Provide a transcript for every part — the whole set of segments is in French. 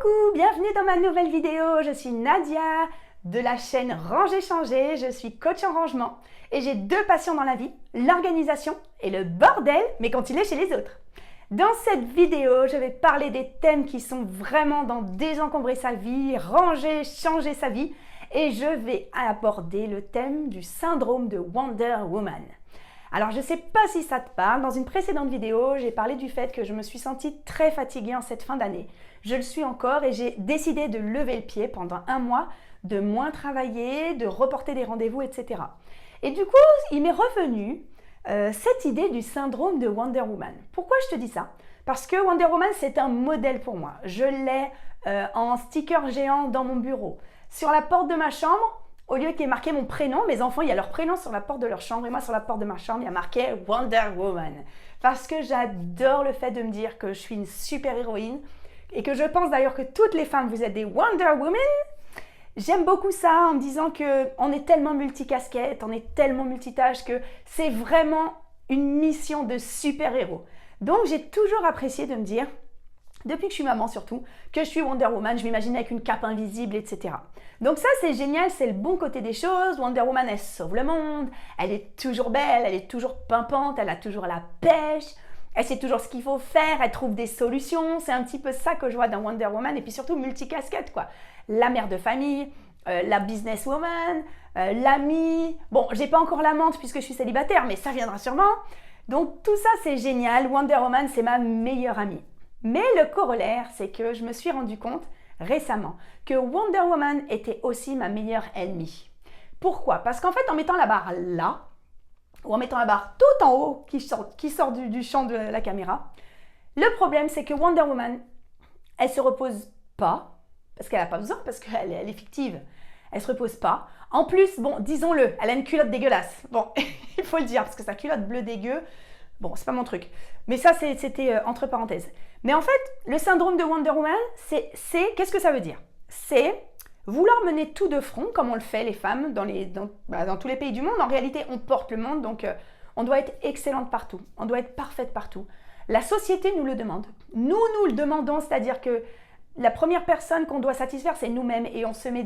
Coucou, bienvenue dans ma nouvelle vidéo, je suis Nadia de la chaîne Ranger Changer, je suis coach en rangement et j'ai deux passions dans la vie, l'organisation et le bordel, mais quand il est chez les autres. Dans cette vidéo, je vais parler des thèmes qui sont vraiment dans désencombrer sa vie, ranger, changer sa vie et je vais aborder le thème du syndrome de Wonder Woman. Alors, je ne sais pas si ça te parle, dans une précédente vidéo, j'ai parlé du fait que je me suis sentie très fatiguée en cette fin d'année. Je le suis encore et j'ai décidé de lever le pied pendant un mois, de moins travailler, de reporter des rendez-vous, etc. Et du coup, il m'est revenu cette idée du syndrome de Wonder Woman. Pourquoi je te dis ça? Parce que Wonder Woman, c'est un modèle pour moi. Je l'ai en sticker géant dans mon bureau. Sur la porte de ma chambre, au lieu qu'il y ait marqué mon prénom, mes enfants, il y a leur prénom sur la porte de leur chambre et moi sur la porte de ma chambre, il y a marqué Wonder Woman. Parce que j'adore le fait de me dire que je suis une super héroïne et que je pense d'ailleurs que toutes les femmes, vous êtes des Wonder Woman. J'aime beaucoup ça en me disant qu'on est tellement multicasquette, on est tellement multitâche que c'est vraiment une mission de super-héros. Donc j'ai toujours apprécié de me dire, depuis que je suis maman surtout, que je suis Wonder Woman, je m'imagine avec une cape invisible, etc. Donc ça c'est génial, c'est le bon côté des choses. Wonder Woman, elle sauve le monde, elle est toujours belle, elle est toujours pimpante, elle a toujours la pêche, elle sait toujours ce qu'il faut faire, elle trouve des solutions. C'est un petit peu ça que je vois dans Wonder Woman et puis surtout multicasquette quoi. La mère de famille, la businesswoman, l'amie. Bon, j'ai pas encore l'amante puisque je suis célibataire, mais ça viendra sûrement. Donc tout ça c'est génial, Wonder Woman c'est ma meilleure amie. Mais le corollaire, c'est que je me suis rendu compte récemment que Wonder Woman était aussi ma meilleure ennemie. Pourquoi? Parce qu'en fait, en mettant la barre là, ou en mettant la barre tout en haut qui sort du champ de la caméra, le problème, c'est que Wonder Woman, elle se repose pas, parce qu'elle n'a pas besoin, parce qu'elle est fictive. Elle se repose pas. En plus, bon, disons-le, elle a une culotte dégueulasse. Bon, il faut le dire, parce que sa culotte bleue dégueu, bon, c'est pas mon truc. Mais ça, c'était entre parenthèses. Mais en fait, le syndrome de Wonder Woman, qu'est-ce que ça veut dire? C'est vouloir mener tout de front, comme on le fait les femmes dans tous les pays du monde. En réalité, on porte le monde, donc on doit être excellente partout. On doit être parfaite partout. La société nous le demande. Nous le demandons, c'est-à-dire que la première personne qu'on doit satisfaire, c'est nous-mêmes. Et on se met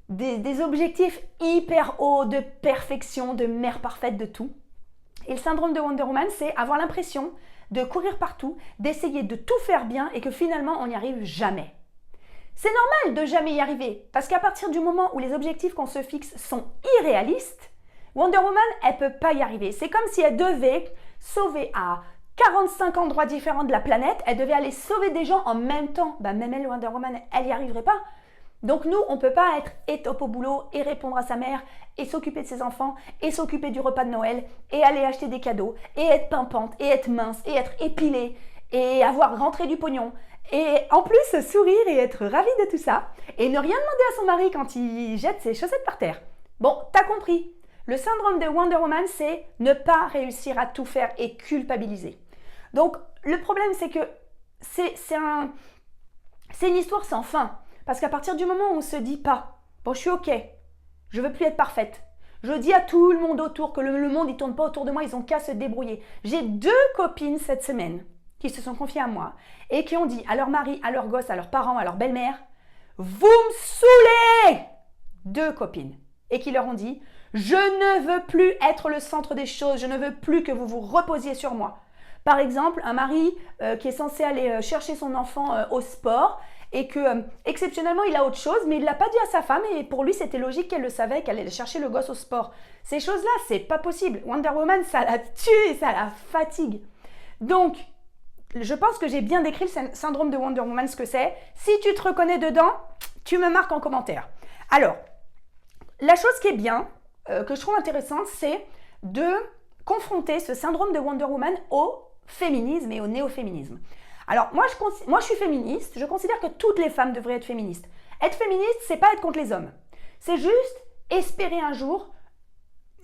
des objectifs hyper hauts de perfection, de mère parfaite, de tout. Et le syndrome de Wonder Woman, c'est avoir l'impression de courir partout, d'essayer de tout faire bien et que finalement, on n'y arrive jamais. C'est normal de jamais y arriver, parce qu'à partir du moment où les objectifs qu'on se fixe sont irréalistes, Wonder Woman, elle ne peut pas y arriver. C'est comme si elle devait sauver à 45 endroits différents de la planète, elle devait aller sauver des gens en même temps. Même elle, Wonder Woman, elle n'y arriverait pas. Donc nous, on ne peut pas être et top au boulot et répondre à sa mère et s'occuper de ses enfants et s'occuper du repas de Noël et aller acheter des cadeaux et être pimpante et être mince et être épilée et avoir rentré du pognon et en plus sourire et être ravie de tout ça et ne rien demander à son mari quand il jette ses chaussettes par terre. Bon, t'as compris. Le syndrome de Wonder Woman, c'est ne pas réussir à tout faire et culpabiliser. Donc le problème, c'est que c'est une histoire sans fin. Parce qu'à partir du moment où on ne se dit pas « Bon, je suis ok, je veux plus être parfaite. Je dis à tout le monde autour que le monde ne tourne pas autour de moi, ils ont qu'à se débrouiller. » J'ai deux copines cette semaine qui se sont confiées à moi et qui ont dit à leur mari, à leurs gosses, à leurs parents, à leur belle-mère « Vous me saoulez !» Deux copines. Et qui leur ont dit « Je ne veux plus être le centre des choses, je ne veux plus que vous vous reposiez sur moi. » Par exemple, un mari qui est censé aller chercher son enfant au sport et que exceptionnellement il a autre chose, mais il ne l'a pas dit à sa femme et pour lui c'était logique qu'elle le savait, qu'elle allait chercher le gosse au sport. Ces choses-là, c'est pas possible. Wonder Woman, ça la tue et ça la fatigue. Donc, je pense que j'ai bien décrit le syndrome de Wonder Woman, ce que c'est. Si tu te reconnais dedans, tu me marques en commentaire. Alors, la chose qui est bien, que je trouve intéressante, c'est de confronter ce syndrome de Wonder Woman au féminisme et au néo-féminisme. Alors, moi, je suis féministe. Je considère que toutes les femmes devraient être féministes. Être féministe, c'est pas être contre les hommes. C'est juste espérer un jour,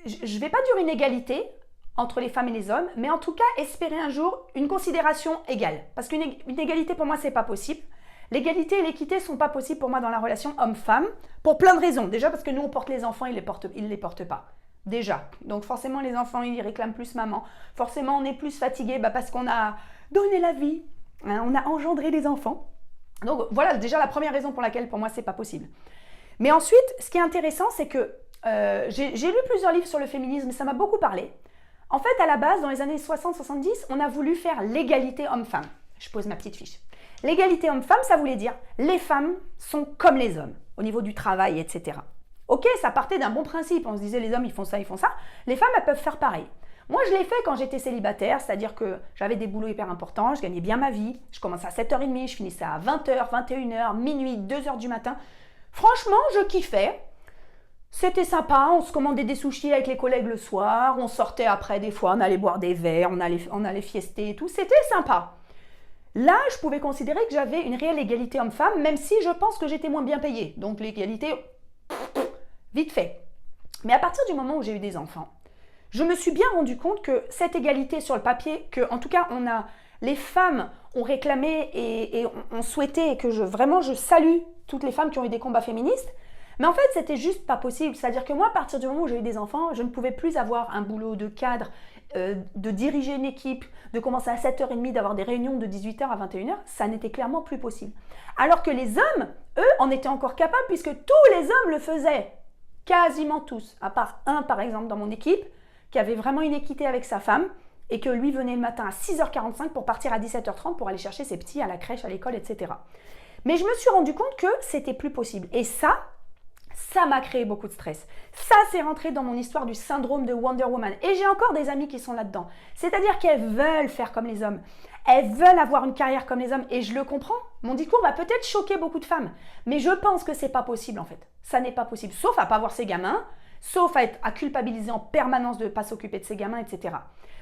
je vais pas dire une égalité entre les femmes et les hommes, mais en tout cas, espérer un jour une considération égale. Parce qu'une égalité, pour moi, c'est pas possible. L'égalité et l'équité sont pas possibles pour moi dans la relation homme-femme, pour plein de raisons. Déjà, parce que nous, on porte les enfants, ils les portent pas. Déjà. Donc forcément, les enfants, ils réclament plus maman. Forcément, on est plus fatigué parce qu'on a donné la vie. On a engendré des enfants. Donc voilà déjà la première raison pour laquelle pour moi c'est pas possible. Mais ensuite, ce qui est intéressant, c'est que j'ai lu plusieurs livres sur le féminisme, ça m'a beaucoup parlé. En fait, à la base, dans les années 60-70, on a voulu faire l'égalité homme-femme. Je pose ma petite fiche. L'égalité homme-femme, ça voulait dire les femmes sont comme les hommes, au niveau du travail, etc. Ok, ça partait d'un bon principe, on se disait les hommes ils font ça, les femmes elles peuvent faire pareil. Moi je l'ai fait quand j'étais célibataire, c'est-à-dire que j'avais des boulots hyper importants, je gagnais bien ma vie, je commençais à 7h30, je finissais à 20h, 21h, minuit, 2h du matin. Franchement, je kiffais. C'était sympa, on se commandait des sushis avec les collègues le soir, on sortait après des fois, on allait boire des verres, on allait fiester et tout, c'était sympa. Là, je pouvais considérer que j'avais une réelle égalité homme-femme, même si je pense que j'étais moins bien payée. Donc l'égalité, vite fait. Mais à partir du moment où j'ai eu des enfants, je me suis bien rendu compte que cette égalité sur le papier, que en tout cas les femmes ont réclamé et ont souhaité, et que vraiment je salue toutes les femmes qui ont eu des combats féministes, mais en fait c'était juste pas possible. C'est-à-dire que moi, à partir du moment où j'ai eu des enfants, je ne pouvais plus avoir un boulot de cadre, de diriger une équipe, de commencer à 7h30, d'avoir des réunions de 18h à 21h, ça n'était clairement plus possible. Alors que les hommes, eux, en étaient encore capables puisque tous les hommes le faisaient. Quasiment tous, à part un par exemple dans mon équipe, qui avait vraiment une équité avec sa femme et que lui venait le matin à 6h45 pour partir à 17h30 pour aller chercher ses petits à la crèche, à l'école, etc. Mais je me suis rendu compte que c'était plus possible. Et ça m'a créé beaucoup de stress. Ça, c'est rentré dans mon histoire du syndrome de Wonder Woman. Et j'ai encore des amis qui sont là-dedans. C'est-à-dire qu'elles veulent faire comme les hommes. Elles veulent avoir une carrière comme les hommes. Et je le comprends. Mon discours va peut-être choquer beaucoup de femmes. Mais je pense que c'est pas possible, en fait. Ça n'est pas possible. Sauf à pas voir ses gamins, sauf à culpabiliser en permanence de ne pas s'occuper de ses gamins, etc.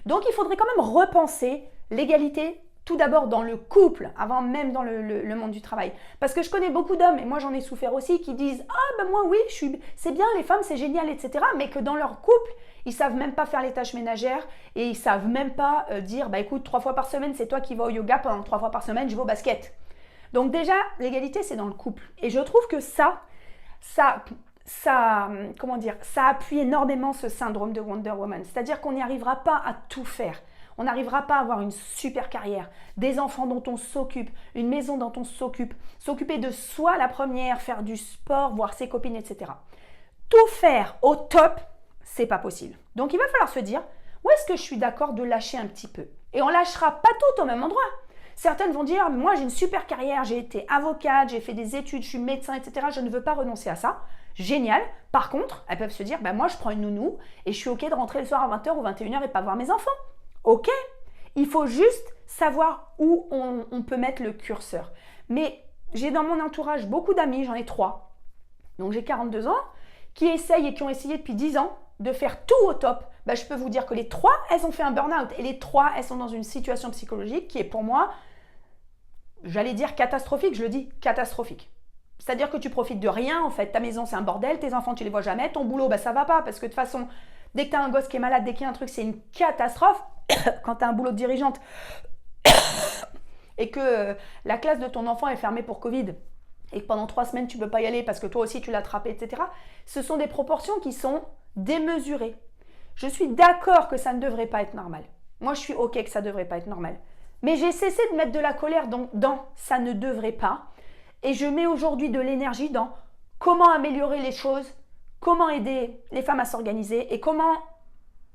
Donc, il faudrait quand même repenser l'égalité tout d'abord dans le couple, avant même dans le monde du travail. Parce que je connais beaucoup d'hommes, et moi j'en ai souffert aussi, qui disent « Ah ben moi oui, c'est bien, les femmes c'est génial, etc. » Mais que dans leur couple, ils savent même pas faire les tâches ménagères et ils savent même pas dire « Bah écoute, 3 fois par semaine, c'est toi qui vas au yoga, pendant 3 fois par semaine, je vais au basket. » Donc déjà, l'égalité c'est dans le couple. Et je trouve que ça appuie énormément ce syndrome de Wonder Woman. C'est-à-dire qu'on n'y arrivera pas à tout faire. On n'arrivera pas à avoir une super carrière, des enfants dont on s'occupe, une maison dont on s'occupe, s'occuper de soi la première, faire du sport, voir ses copines, etc. Tout faire au top, c'est pas possible. Donc il va falloir se dire, où est-ce que je suis d'accord de lâcher un petit peu? Et on lâchera pas tout au même endroit. Certaines vont dire, moi j'ai une super carrière, j'ai été avocate, j'ai fait des études, je suis médecin, etc. Je ne veux pas renoncer à ça. Génial. Par contre, elles peuvent se dire, moi je prends une nounou et je suis ok de rentrer le soir à 20h ou 21h et pas voir mes enfants. Ok, il faut juste savoir où on peut mettre le curseur. Mais j'ai dans mon entourage beaucoup d'amis, j'en ai 3, donc j'ai 42 ans, qui essayent et qui ont essayé depuis 10 ans de faire tout au top. Je peux vous dire que les 3, elles ont fait un burn-out. Et les 3, elles sont dans une situation psychologique qui est pour moi, j'allais dire catastrophique, je le dis, catastrophique. C'est-à-dire que tu profites de rien en fait. Ta maison c'est un bordel, tes enfants tu les vois jamais, ton boulot ça va pas parce que de toute façon, dès que tu as un gosse qui est malade, dès qu'il y a un truc, c'est une catastrophe. Quand tu as un boulot de dirigeante et que la classe de ton enfant est fermée pour Covid et que pendant 3 semaines tu ne peux pas y aller parce que toi aussi tu l'as attrapé, etc. Ce sont des proportions qui sont démesurées. Je suis d'accord que ça ne devrait pas être normal. Moi je suis ok que ça ne devrait pas être normal. Mais j'ai cessé de mettre de la colère dans ça ne devrait pas. Et je mets aujourd'hui de l'énergie dans comment améliorer les choses, comment aider les femmes à s'organiser et comment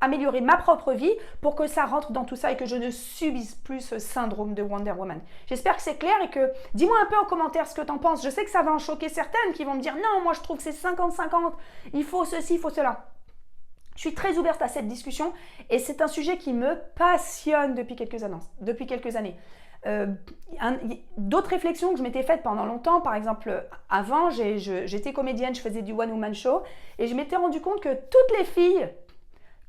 améliorer ma propre vie pour que ça rentre dans tout ça et que je ne subisse plus ce syndrome de Wonder Woman. J'espère que c'est clair et que dis-moi un peu en commentaire ce que tu en penses. Je sais que ça va en choquer certaines qui vont me dire non, moi je trouve que c'est 50-50, il faut ceci, il faut cela. Je suis très ouverte à cette discussion et c'est un sujet qui me passionne depuis quelques années. D'autres réflexions que je m'étais faites pendant longtemps, par exemple avant j'étais comédienne, je faisais du one-woman show et je m'étais rendu compte que toutes les filles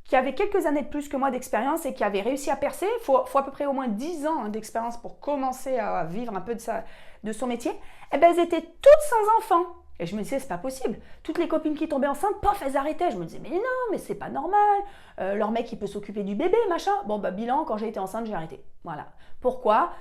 qui avaient quelques années de plus que moi d'expérience et qui avaient réussi à percer, il faut à peu près au moins 10 ans d'expérience pour commencer à vivre un peu de son métier, elles étaient toutes sans enfants. Et je me disais, c'est pas possible. Toutes les copines qui tombaient enceintes, pof, elles arrêtaient. Je me disais, mais non, mais c'est pas normal. Leur mec, il peut s'occuper du bébé, machin. Bon, bilan, quand j'ai été enceinte, j'ai arrêté. Voilà. Pourquoi ?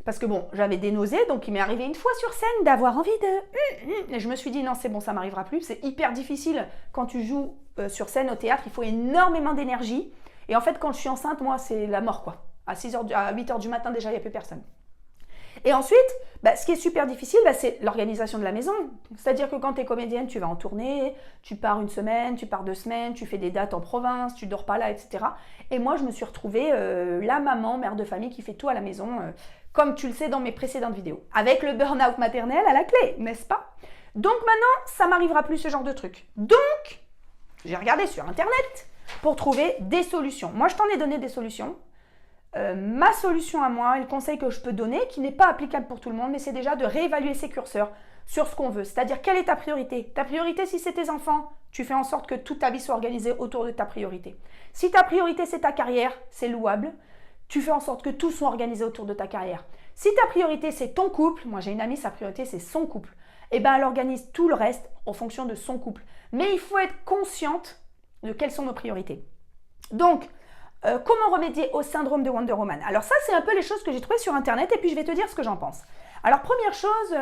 Parce que j'avais des nausées, donc il m'est arrivé une fois sur scène d'avoir envie de... Et je me suis dit, non, c'est bon, ça m'arrivera plus. C'est hyper difficile quand tu joues sur scène au théâtre. Il faut énormément d'énergie. Et en fait, quand je suis enceinte, moi, c'est la mort, quoi. À 8h du matin, déjà, il n'y a plus personne. Et ensuite, ce qui est super difficile, c'est l'organisation de la maison. C'est-à-dire que quand tu es comédienne, tu vas en tournée, tu pars une semaine, tu pars 2 semaines, tu fais des dates en province, tu dors pas là, etc. Et moi, je me suis retrouvée la maman, mère de famille qui fait tout à la maison, comme tu le sais dans mes précédentes vidéos, avec le burn-out maternel à la clé, n'est-ce pas? Donc maintenant, ça m'arrivera plus ce genre de truc. Donc, j'ai regardé sur Internet pour trouver des solutions. Moi, je t'en ai donné des solutions. Ma solution à moi, et le conseil que je peux donner, qui n'est pas applicable pour tout le monde, mais c'est déjà de réévaluer ses curseurs sur ce qu'on veut. C'est-à-dire, quelle est ta priorité? Ta priorité, si c'est tes enfants, tu fais en sorte que toute ta vie soit organisée autour de ta priorité. Si ta priorité, c'est ta carrière, c'est louable. Tu fais en sorte que tout soit organisé autour de ta carrière. Si ta priorité, c'est ton couple, moi j'ai une amie, sa priorité, c'est son couple, elle organise tout le reste en fonction de son couple. Mais il faut être consciente de quelles sont nos priorités. Donc, comment remédier au syndrome de Wonder Woman? Alors ça, c'est un peu les choses que j'ai trouvées sur Internet et puis je vais te dire ce que j'en pense. Alors première chose,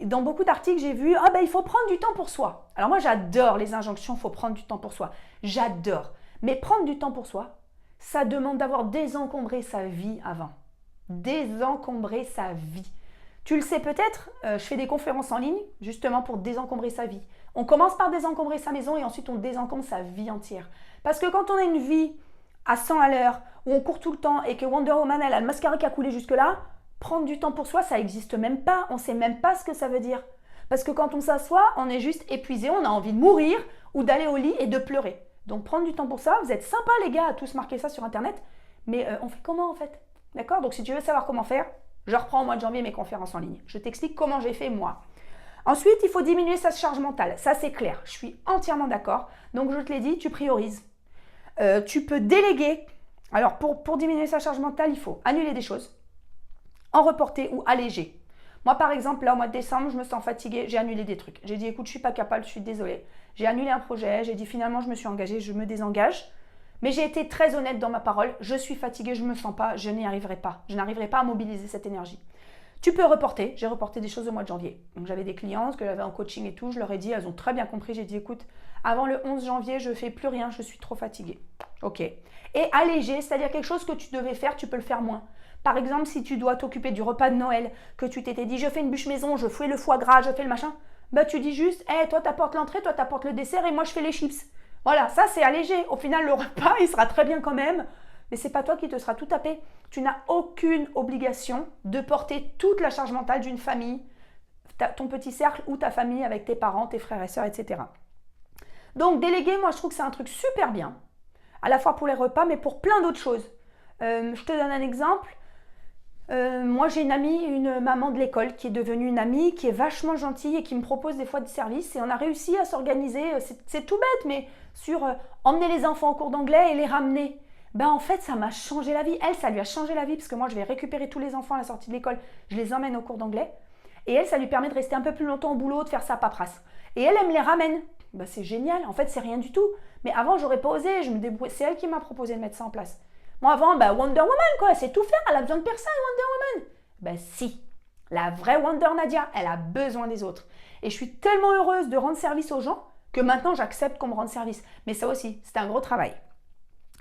dans beaucoup d'articles, j'ai vu « il faut prendre du temps pour soi ». Alors moi, j'adore les injonctions « il faut prendre du temps pour soi ». J'adore. Mais prendre du temps pour soi, ça demande d'avoir désencombré sa vie avant. Désencombrer sa vie. Tu le sais peut-être, je fais des conférences en ligne justement pour désencombrer sa vie. On commence par désencombrer sa maison et ensuite on désencombre sa vie entière. Parce que quand on a une vie à 100 à l'heure, où on court tout le temps et que Wonder Woman, elle a le mascara qui a coulé jusque-là, prendre du temps pour soi, ça n'existe même pas. On ne sait même pas ce que ça veut dire. Parce que quand on s'assoit, on est juste épuisé, on a envie de mourir ou d'aller au lit et de pleurer. Donc prendre du temps pour ça, vous êtes sympas les gars à tous marquer ça sur Internet, mais on fait comment en fait? D'accord? Donc si tu veux savoir comment faire, je reprends au mois de janvier mes conférences en ligne. Je t'explique comment j'ai fait moi. Ensuite, il faut diminuer sa charge mentale. Ça, c'est clair. Je suis entièrement d'accord. Donc, je te l'ai dit, tu priorises. Tu peux déléguer. Alors, pour diminuer sa charge mentale, il faut annuler des choses, en reporter ou alléger. Moi, par exemple, là, au mois de décembre, je me sens fatiguée. J'ai annulé des trucs. J'ai dit, écoute, je ne suis pas capable, je suis désolée. J'ai annulé un projet. J'ai dit, finalement, je me suis engagée, je me désengage. Mais j'ai été très honnête dans ma parole. Je suis fatiguée, je ne me sens pas, je n'y arriverai pas. Je n'arriverai pas à mobiliser cette énergie. Tu peux reporter. J'ai reporté des choses au mois de janvier. Donc j'avais des clientes que j'avais en coaching et tout. Je leur ai dit, elles ont très bien compris. J'ai dit, écoute, avant le 11 janvier, je ne fais plus rien, je suis trop fatiguée. Ok. Et alléger, c'est-à-dire quelque chose que tu devais faire, tu peux le faire moins. Par exemple, si tu dois t'occuper du repas de Noël, que tu t'étais dit, je fais une bûche maison, je fais le foie gras, je fais le machin, tu dis juste, toi t'apportes l'entrée, toi t'apportes le dessert et moi je fais les chips. Voilà, ça c'est allégé. Au final, le repas, il sera très bien quand même, mais c'est pas toi qui te sera tout tapé. Tu n'as aucune obligation de porter toute la charge mentale d'une famille, ton petit cercle ou ta famille avec tes parents, tes frères et sœurs, etc. Donc déléguer, moi je trouve que c'est un truc super bien, à la fois pour les repas, mais pour plein d'autres choses. Je te donne un exemple. Moi j'ai une amie, une maman de l'école qui est devenue une amie, qui est vachement gentille et qui me propose des fois des services et on a réussi à s'organiser, c'est tout bête, mais sur emmener les enfants au cours d'anglais et les ramener. En fait ça m'a changé la vie. Elle, ça lui a changé la vie parce que moi je vais récupérer tous les enfants à la sortie de l'école, je les emmène au cours d'anglais et elle, ça lui permet de rester un peu plus longtemps au boulot, de faire sa paperasse. Et elle me les ramène. C'est génial, en fait c'est rien du tout. Mais avant j'aurais pas osé, je me débrouille. C'est elle qui m'a proposé de mettre ça en place. Moi avant, Wonder Woman quoi, elle sait tout faire, elle a besoin de personne Wonder Woman. Si, la vraie Wonder Nadia, elle a besoin des autres. Et je suis tellement heureuse de rendre service aux gens que maintenant j'accepte qu'on me rende service. Mais ça aussi, c'est un gros travail.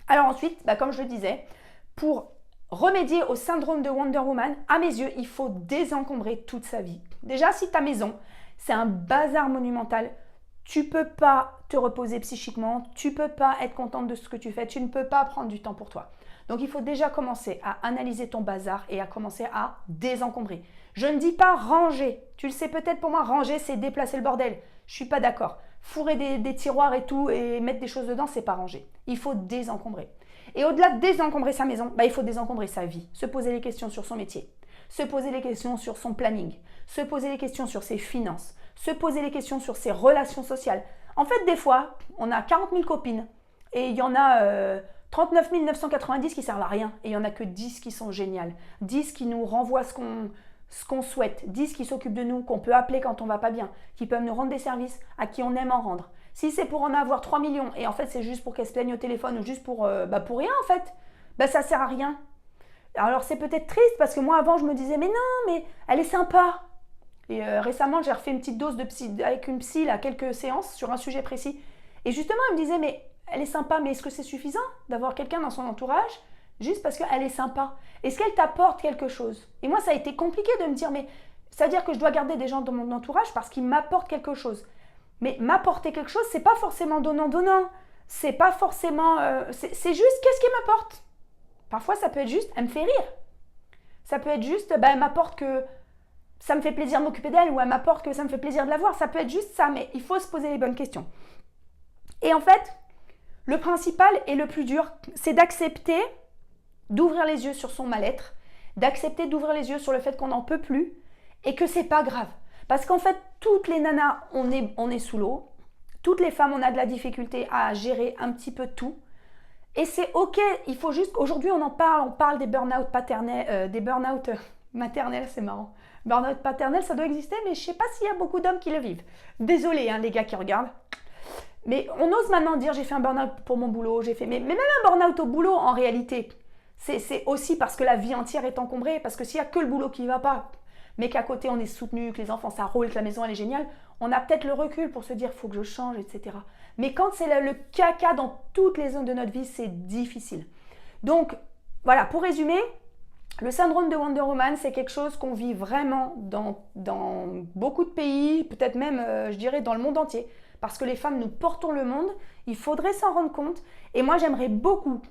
Alors ensuite, comme je le disais, pour remédier au syndrome de Wonder Woman, à mes yeux, il faut désencombrer toute sa vie. Déjà, si ta maison, c'est un bazar monumental, tu ne peux pas te reposer psychiquement, tu ne peux pas être contente de ce que tu fais, tu ne peux pas prendre du temps pour toi. Donc, il faut déjà commencer à analyser ton bazar et à commencer à désencombrer. Je ne dis pas ranger. Tu le sais peut-être, pour moi, ranger, c'est déplacer le bordel. Je ne suis pas d'accord. Fourrer des tiroirs et tout et mettre des choses dedans, c'est pas ranger. Il faut désencombrer. Et au-delà de désencombrer sa maison, il faut désencombrer sa vie. Se poser les questions sur son métier. Se poser les questions sur son planning. Se poser les questions sur ses finances. Se poser les questions sur ses relations sociales. En fait, des fois, on a 40 000 copines et il y en a 39 990 qui ne servent à rien et il n'y en a que 10 qui sont géniales. 10 qui nous renvoient ce qu'on souhaite. 10 qui s'occupent de nous, qu'on peut appeler quand on ne va pas bien, qui peuvent nous rendre des services, à qui on aime en rendre. Si c'est pour en avoir 3 millions et en fait c'est juste pour qu'elle se plaigne au téléphone ou juste pour rien en fait, ça ne sert à rien. Alors c'est peut-être triste parce que moi avant je me disais mais non, mais elle est sympa. Et récemment j'ai refait une petite dose de psy avec une psy, là, quelques séances sur un sujet précis. Et justement elle me disait mais elle est sympa, mais est-ce que c'est suffisant d'avoir quelqu'un dans son entourage juste parce qu'elle est sympa? Est-ce qu'elle t'apporte quelque chose? Et moi, ça a été compliqué de me dire, mais ça veut dire que je dois garder des gens dans mon entourage parce qu'ils m'apportent quelque chose. Mais m'apporter quelque chose, c'est pas forcément donnant-donnant. C'est pas forcément... c'est juste, qu'est-ce qu'il m'apporte? Parfois, ça peut être juste, elle me fait rire. Ça peut être juste, elle m'apporte que ça me fait plaisir de m'occuper d'elle, ou elle m'apporte que ça me fait plaisir de la voir. Ça peut être juste ça, mais il faut se poser les bonnes questions. Et en fait, le principal et le plus dur, c'est d'accepter d'ouvrir les yeux sur son mal-être, d'accepter d'ouvrir les yeux sur le fait qu'on n'en peut plus et que c'est pas grave. Parce qu'en fait, toutes les nanas, on est sous l'eau. Toutes les femmes, on a de la difficulté à gérer un petit peu tout. Et c'est ok, il faut juste... Aujourd'hui, on parle des burn-out paternels, des burn-out maternels, c'est marrant. Burn-out paternel, ça doit exister, mais je sais pas s'il y a beaucoup d'hommes qui le vivent. Désolée, les gars qui regardent. Mais on ose maintenant dire, j'ai fait un burn-out pour mon boulot, mais même un burn-out au boulot, en réalité, c'est aussi parce que la vie entière est encombrée, parce que s'il n'y a que le boulot qui ne va pas, mais qu'à côté on est soutenu, que les enfants ça roule, que la maison elle est géniale, on a peut-être le recul pour se dire il faut que je change, etc. Mais quand c'est le caca dans toutes les zones de notre vie, c'est difficile. Donc voilà, pour résumer, le syndrome de Wonder Woman, c'est quelque chose qu'on vit vraiment dans beaucoup de pays, peut-être même, je dirais, dans le monde entier. Parce que les femmes, nous portons le monde, il faudrait s'en rendre compte. Et moi, j'aimerais beaucoup...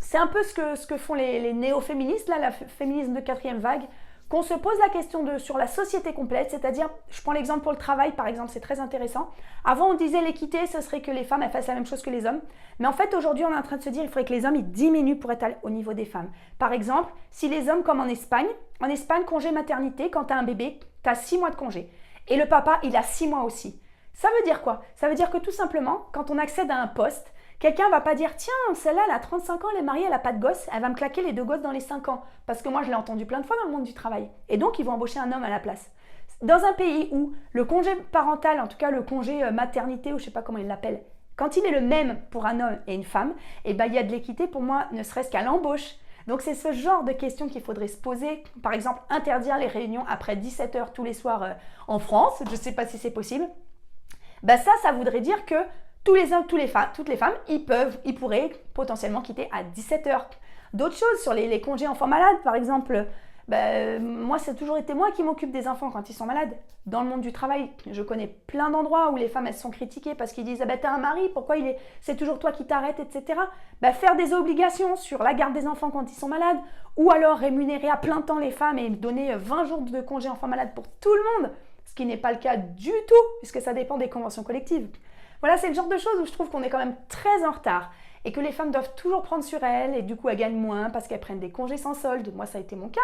c'est un peu ce que font les néo-féministes, là, la féminisme de 4e vague, qu'on se pose la question sur la société complète, c'est-à-dire, je prends l'exemple pour le travail, par exemple, c'est très intéressant. Avant, on disait l'équité, ce serait que les femmes elles fassent la même chose que les hommes. Mais en fait, aujourd'hui, on est en train de se dire il faudrait que les hommes ils diminuent pour être au niveau des femmes. Par exemple, si les hommes, comme en Espagne, congé maternité, quand tu as un bébé, tu as 6 mois de congé. Et le papa, il a 6 mois aussi. Ça veut dire quoi? Ça veut dire que tout simplement, quand on accède à un poste, quelqu'un ne va pas dire « Tiens, celle-là, elle a 35 ans, elle est mariée, elle n'a pas de gosse, elle va me claquer les 2 gosses dans les 5 ans. » Parce que moi, je l'ai entendu plein de fois dans le monde du travail. Et donc, ils vont embaucher un homme à la place. Dans un pays où le congé parental, en tout cas le congé maternité, ou je ne sais pas comment ils l'appellent, quand il est le même pour un homme et une femme, il y a de l'équité pour moi, ne serait-ce qu'à l'embauche. Donc, c'est ce genre de questions qu'il faudrait se poser. Par exemple, interdire les réunions après 17h tous les soirs en France. Je ne sais pas si c'est possible. Ça voudrait dire que tous les hommes, toutes les femmes, ils pourraient potentiellement quitter à 17h. D'autres choses sur les congés enfants malades, par exemple, moi, c'est toujours été moi qui m'occupe des enfants quand ils sont malades. Dans le monde du travail, je connais plein d'endroits où les femmes, elles sont critiquées parce qu'ils disent « t'as un mari, pourquoi c'est toujours toi qui t'arrêtes, etc. » Faire des obligations sur la garde des enfants quand ils sont malades, ou alors rémunérer à plein temps les femmes et donner 20 jours de congés enfants malades pour tout le monde, ce qui n'est pas le cas du tout, puisque ça dépend des conventions collectives. Voilà, c'est le genre de choses où je trouve qu'on est quand même très en retard et que les femmes doivent toujours prendre sur elles et du coup elles gagnent moins parce qu'elles prennent des congés sans solde. Moi, ça a été mon cas,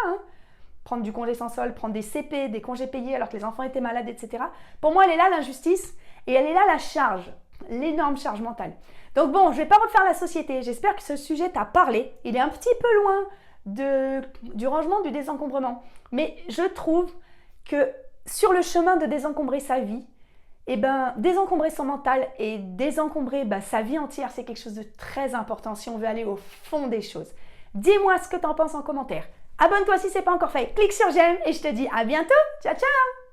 prendre du congé sans solde, prendre des CP, des congés payés alors que les enfants étaient malades, etc. Pour moi, elle est là l'injustice et elle est là la charge, l'énorme charge mentale. Donc bon, je ne vais pas refaire la société. J'espère que ce sujet t'a parlé. Il est un petit peu loin du rangement, du désencombrement. Mais je trouve que sur le chemin de désencombrer sa vie, désencombrer son mental et désencombrer sa vie entière, c'est quelque chose de très important si on veut aller au fond des choses. Dis-moi ce que tu en penses en commentaire. Abonne-toi si ce n'est pas encore fait, clique sur j'aime et je te dis à bientôt. Ciao, ciao!